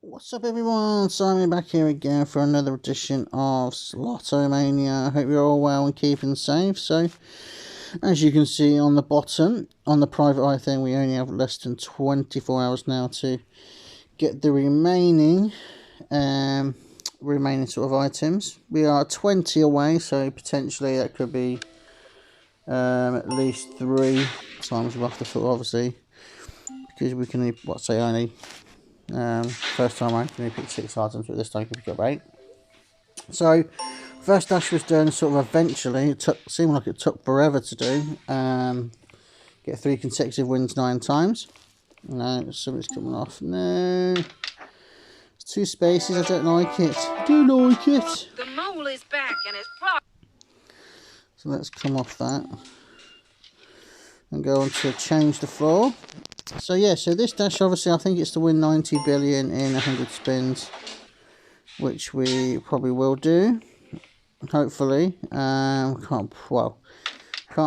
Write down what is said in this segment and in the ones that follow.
What's up everyone, Simon back here again for another edition of Sloto Mania. I hope you're all well and keeping safe. So, as you can see on the bottom, on the private eye thing, we only have less than 24 hours now to get the remaining sort of items. We are 20 away, so potentially that could be at least 3 times we'll have to sort of obviously, because we can only first time I can pick 6 items, but this time I can pick up 8. So first dash was done sort of eventually. It seemed like it took forever to do. Get 3 consecutive wins 9 times. No, something's coming off. No, it's 2 spaces. I don't like it. I don't like it. The mole is back and is So let's come off that and go on to change the floor. So yeah, so this dash obviously I think it's to win 90 billion in 100 spins, which we probably will do, hopefully. Can't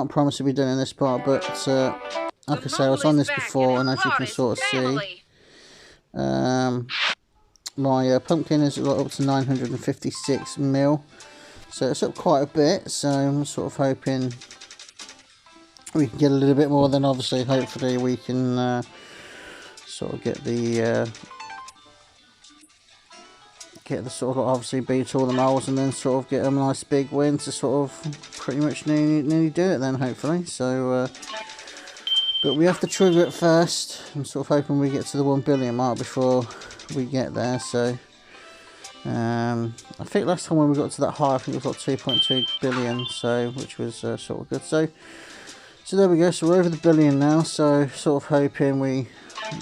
promise to be done in this part, but like I say, I was on this before, and as you can sort of see, my pumpkin is up to 956 mil, so it's up quite a bit. So I'm sort of hoping we can get a little bit more, then obviously hopefully we can sort of get the sort of obviously beat all the moles, and then sort of get a nice big win to sort of pretty much nearly do it then, hopefully. So but we have to trigger it first. I'm sort of hoping we get to the 1 billion mark before we get there. So I think last time when we got to that high, I think it was like 2.2 billion, so which was sort of good. So there we go, so we're over the billion now, so sort of hoping we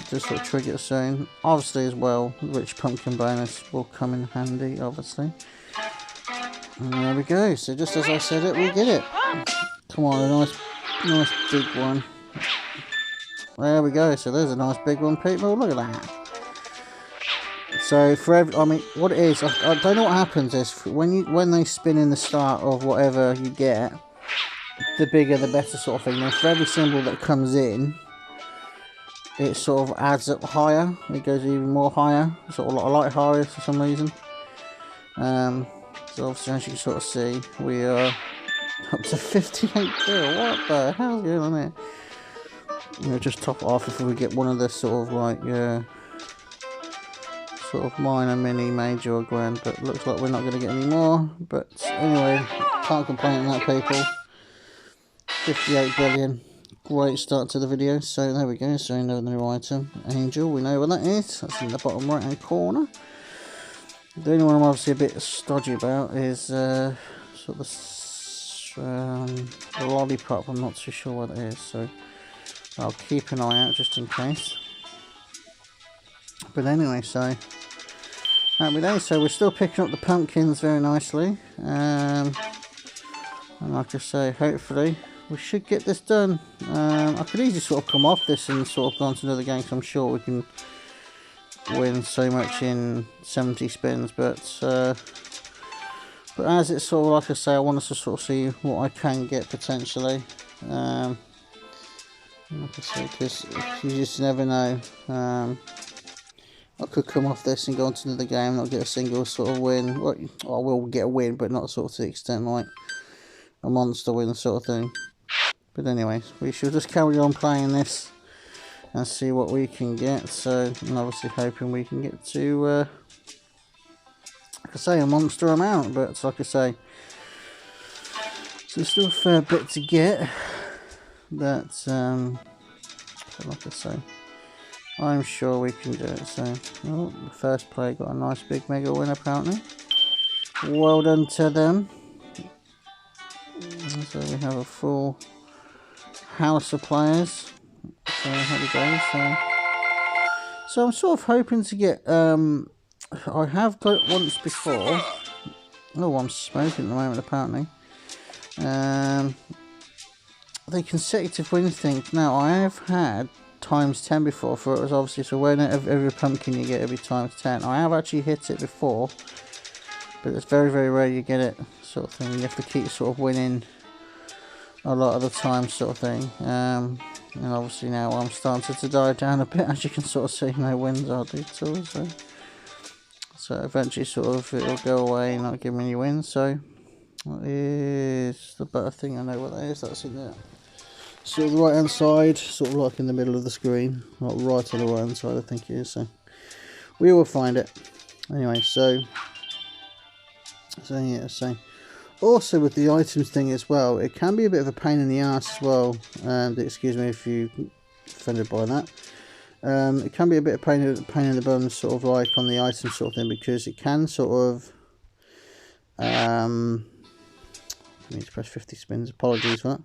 just sort of trigger it soon. Obviously as well, rich pumpkin bonus will come in handy, obviously. And there we go, so just as I said it, we'll get it. Come on, a nice big one. There we go, so there's a nice big one, people, look at that. So for every, I mean, what it is, I don't know what happens is, when they spin in the start of whatever you get, the bigger the better sort of thing. Now for every symbol that comes in, it sort of adds up higher. It goes even more higher, sort of a lot higher for some reason. So obviously, as you can sort of see, we are up to 58 bill. What the hell's going on here? We'll just top it off if we get one of the sort of like sort of minor, mini, major or grand, but looks like we're not going to get any more. But anyway, can't complain on that, people. 58 billion, great start to the video. So there we go, so another new item, Angel, we know where that is, that's in the bottom right hand corner. The only one I'm obviously a bit stodgy about is sort of the lollipop. I'm not too sure what it is, so I'll keep an eye out just in case. But anyway, so happy day. So we're still picking up the pumpkins very nicely, and like I say, hopefully we should get this done. I could easily sort of come off this and sort of go on to another game, because I'm sure we can win so much in 70 spins. But as it's sort of like I say, I want us to sort of see what I can get potentially. Like I say, because you just never know. I could come off this and go on to another game and not get a single sort of win. Well, I will get a win, but not sort of to the extent like a monster win sort of thing. But anyway, we shall just carry on playing this and see what we can get. So, I'm obviously hoping we can get to, like I say, a monster amount. But like I say, so there's still a fair bit to get. But like I say, I'm sure we can do it. So, oh, the first player got a nice big mega win apparently. Well done to them. So we have a full house of players. So here we go. So I'm sort of hoping to get. I have got it once before. Oh, I'm smoking at the moment apparently. The consecutive win thing. Now I have had times 10 before. For it was obviously, so when every pumpkin you get every times 10. I have actually hit it before, but it's very rare you get it sort of thing. You have to keep sort of winning a lot of the time sort of thing. And obviously now I'm starting to die down a bit, as you can sort of see. No wins hardly at all, so So eventually sort of it'll go away and not give me any wins. So that is the better thing. I know what that is. That's in there. Sort of the right hand side, sort of like in the middle of the screen, not right on the right hand side I think it is, so we will find it. Anyway, so yeah, so also with the items thing as well, it can be a bit of a pain in the ass as well, and excuse me if you're offended by that. It can be a bit of pain in the bum, sort of like on the item sort of thing, because it can sort of I need to press 50 spins, apologies for that.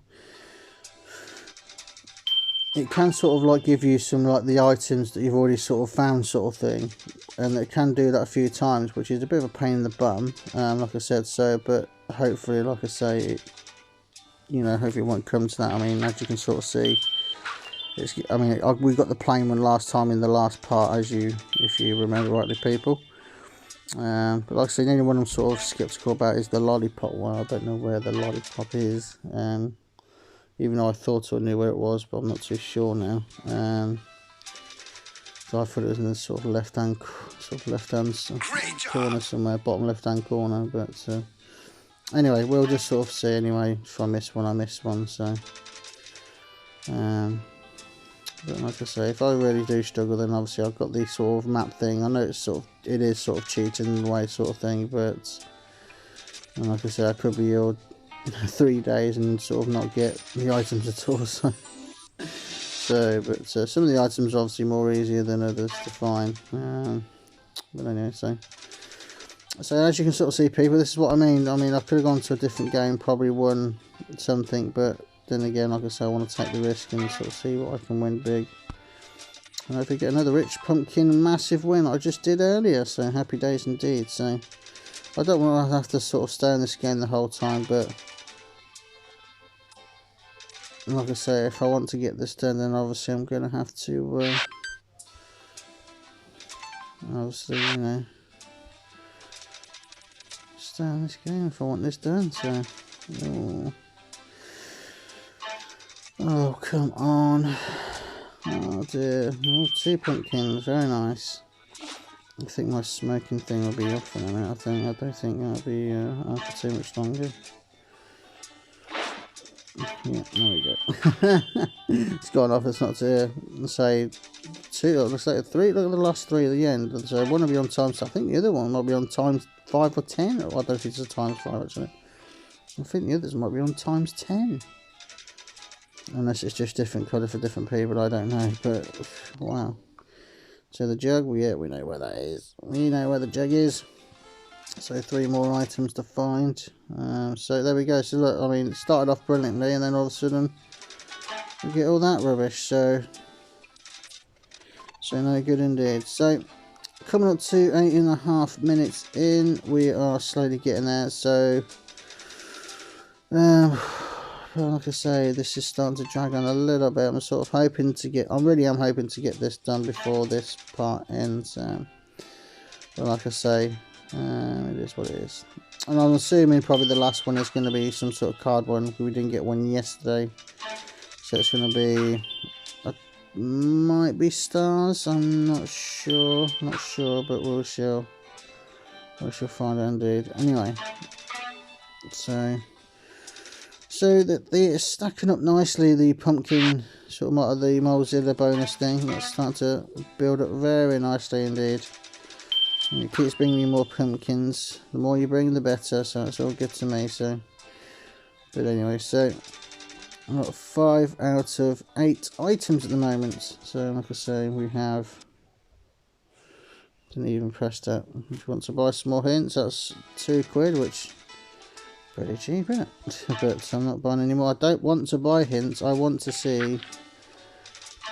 It can sort of like give you some like the items that you've already sort of found sort of thing, and it can do that a few times, which is a bit of a pain in the bum, like I said. So but hopefully, like I say, hopefully it won't come to that. I mean, as you can sort of see, we got the plain one last time in the last part, if you remember rightly, people. But like I say, the only one I'm sort of skeptical about is the lollipop one. I don't know where the lollipop is, even though I thought I knew where it was, but I'm not too sure now. So I thought it was in the sort of left hand corner somewhere, bottom left hand corner. But anyway, we'll just sort of see. Anyway, if I miss one, I miss one. So but like I say, if I really do struggle, then obviously I've got the sort of map thing. I know it is sort of cheating in a way sort of thing, but like I say, I could be here 3 days and sort of not get the items at all. But some of the items are obviously more easier than others to find. But anyway, so as you can sort of see, people, this is what I mean. I mean, I could have gone to a different game, probably won something, but then again, like I say, I want to take the risk and sort of see what I can win big. And hopefully get another rich pumpkin massive win I just did earlier. So happy days indeed. So I don't want to have to sort of stay in this game the whole time, but like I say, if I want to get this done, then obviously I'm going to have to obviously, stay in this game if I want this done. So oh come on. Oh dear. Oh, 2 pumpkins, very nice. I think my smoking thing will be off in a minute. I don't think that'll be after too much longer. Yeah, there we go. It's gone off. It's not to say 2. Looks like 3. Look at the last 3 at the end. So one will be on times. I think the other one might be on times 5 or 10. Or I don't know if it's a times 5 actually. I think the others might be on times 10. Unless it's just different colour for different people, I don't know. But wow. So the jug, we know where that is. We know where the jug is. So 3 more items to find. So there we go. So look, I mean, it started off brilliantly, and then all of a sudden we get all that rubbish. So no good indeed. So coming up to 8.5 minutes in, we are slowly getting there. So like I say, this is starting to drag on a little bit. I'm sort of hoping to get, I really am hoping to get this done before this part ends. But like I say, it is what it is. And I'm assuming probably the last one is going to be some sort of card one. We didn't get one yesterday. So it's going to be, might be stars. I'm not sure. But we shall find out indeed. Anyway, so that they're stacking up nicely, the pumpkin sort of the Mozilla bonus thing. That's starting to build up very nicely indeed. And it keeps bringing me more pumpkins. The more you bring, the better. So it's all good to me. So, but anyway, so I've got 5 out of 8 items at the moment. So like I say, we have. Didn't even press that. If you want to buy some more hints, that's £2, which. Pretty cheap, isn't it? But I'm not buying any more. I don't want to buy hints. I want to see.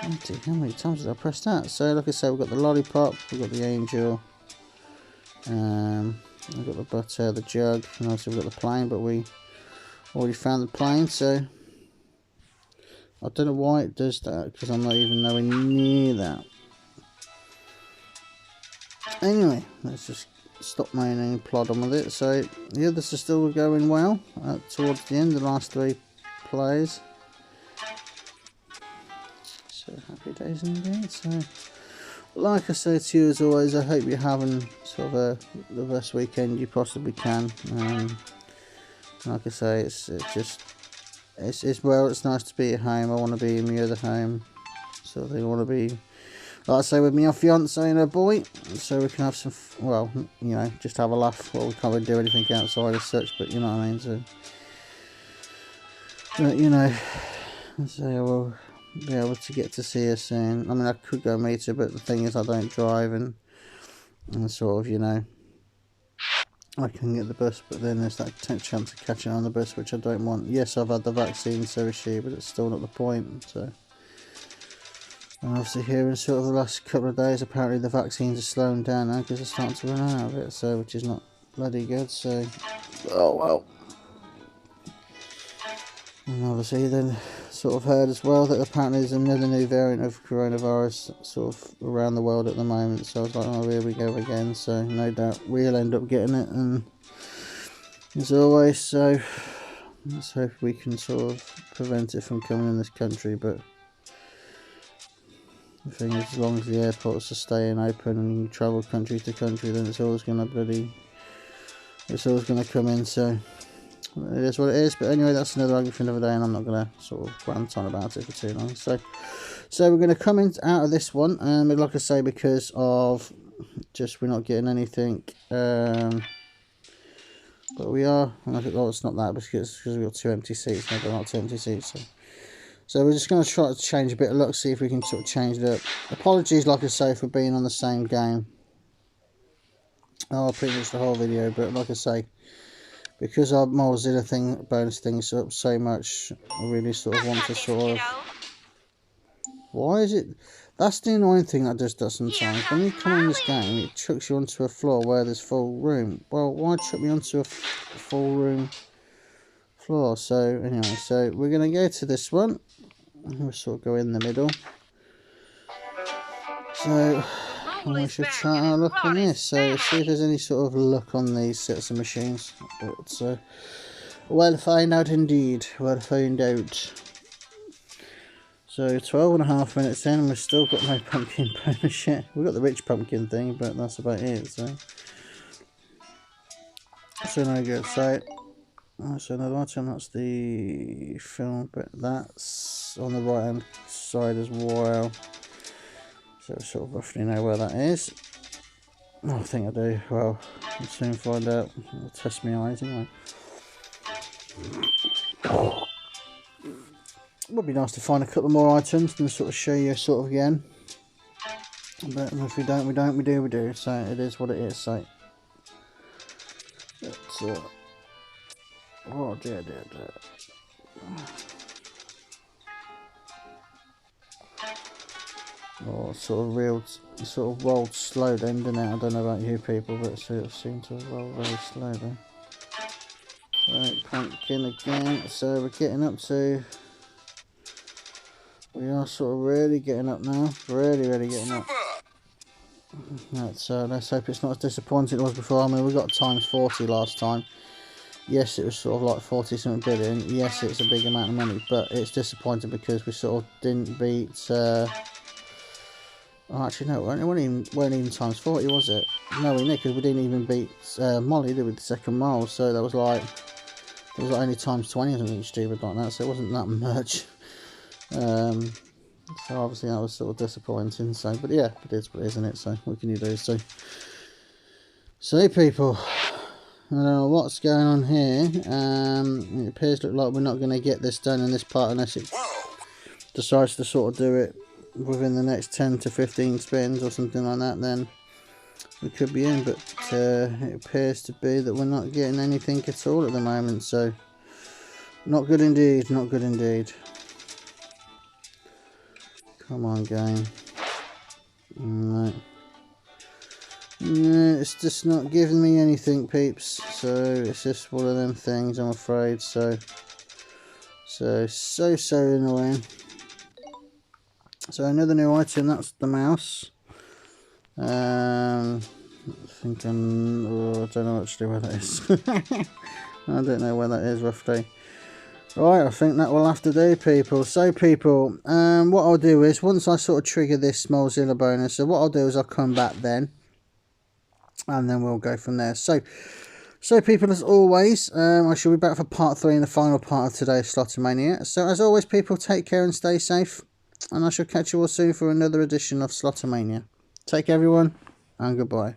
Oh dear, how many times did I press that? So, like I said, we've got the lollipop, we've got the angel, we've got the butter, the jug, and also we've got the plane. But we already found the plane, so I don't know why it does that, because I'm not even nowhere near that. Anyway, let's just stop my name plod on with it. So the others are still going well towards the end, the last 3 plays. So happy days indeed. So like I say to you as always, I hope you're having sort of the best weekend you possibly can. Like I say, it's well, it's nice to be at home. I want to be in my other home, so they want to be, like I say, with my fiance and her boy, so we can have some, well, you know, just have a laugh. Well, we can't really do anything outside as such, but you know what I mean. So, but you know, so we'll be able to get to see her soon. I mean, I could go meet her, but the thing is, I don't drive, and sort of, you know, I can get the bus, but then there's that chance of catching on the bus, which I don't want. Yes, I've had the vaccine, so is she, but it's still not the point. So, and obviously here in sort of the last couple of days, apparently the vaccines are slowing down now because they're starting to run out of it, so which is not bloody good. So, oh well. And obviously then sort of heard as well that apparently there's another new variant of coronavirus sort of around the world at the moment. So I was like, oh, here we go again. So no doubt we'll end up getting it, and as always, so let's hope we can sort of prevent it from coming in this country. But the thing is, as long as the airports are staying open and you can travel country to country, then it's always going to come in. So it is what it is. But anyway, that's another argument for another day, and I'm not going to sort of rant on about it for too long. So we're going to come in out of this one, like I say, because of just we're not getting anything. But we are, and I think, oh, it's not that because we've got 2 empty seats. No, they're not 2 empty seats. So we're just going to try to change a bit of luck, see if we can sort of change it up. Apologies, like I say, for being on the same game. Oh, pretty much the whole video, but like I say, because our Mozilla bonus thing's up so much, I really sort of want to sort of... Why is it... That's the annoying thing that does sometimes. When you come in this game, it chucks you onto a floor where there's full room. Well, why chuck me onto a full room floor? So, anyway, so we're going to go to this one. We'll sort of go in the middle. So, we should try our luck on this. So, see if there's any sort of luck on these sets of machines. But, we'll find out indeed. We'll find out. So 12.5 minutes in, and we've still got no pumpkin bonus yet. We've got the rich pumpkin thing, but that's about it. So no good. So another item. That's the film, but that's on the right hand side as well. So sort of roughly know where that is. Oh, I think I do. Well, we'll soon find out. I'll test my eyes anyway. It would be nice to find a couple more items and sort of show you sort of again. But if we don't, we don't, we do, we do. So it is what it is. So it's oh dear. Oh, sort of rolled slow then, didn't it? I don't know about you people, but it sort of seemed to roll very slow then. So pumpkin again. So we're getting up to... We are sort of really getting up now. Really getting up. Right, so let's hope it's not as disappointing as it was before. I mean, we got times 40 last time. Yes, it was sort of like 40 something billion. Yes, it's a big amount of money, but it's disappointing because we sort of didn't beat... Oh, actually, no, it weren't even times 40, was it? No, we didn't, because we didn't even beat Molly, did we, the second mile. So that was like... It was like only times 20 or something stupid like that, so it wasn't that much. So obviously that was sort of disappointing. So, but yeah, it is what it is, isn't it? So what can you do? So people, I don't know what's going on here. It appears to look like we're not going to get this done in this part unless it decides to sort of do it within the next 10 to 15 spins or something like that. Then we could be in, but it appears to be that we're not getting anything at all at the moment. So not good indeed. Not good indeed. Come on, game. No. No, it's just not giving me anything, peeps. So it's just one of them things, I'm afraid. So annoying. So another new item, that's the mouse. I think I don't know actually where that is. I don't know where that is roughly. Right, I think that will have to do, people. So, people, what I'll do is, once I sort of trigger this Mozilla bonus, so what I'll do is I'll come back then, and then we'll go from there. So people, as always, I shall be back for part 3 and the final part of today's Slotomania. So, as always, people, take care and stay safe, and I shall catch you all soon for another edition of Slotomania. Take care, everyone, and goodbye.